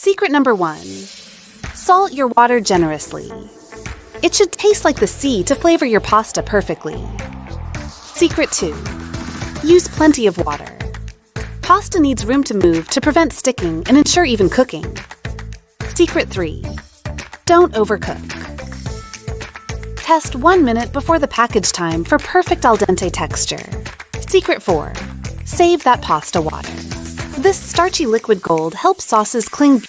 Secret number 1. Salt your water generously. It should taste like the sea to flavor your pasta perfectly. Secret 2. Use plenty of water. Pasta needs room to move to prevent sticking and ensure even cooking. Secret 3. Don't overcook. Test 1 minute before the package time for perfect al dente texture. Secret 4. Save that pasta water. This starchy liquid gold helps sauces cling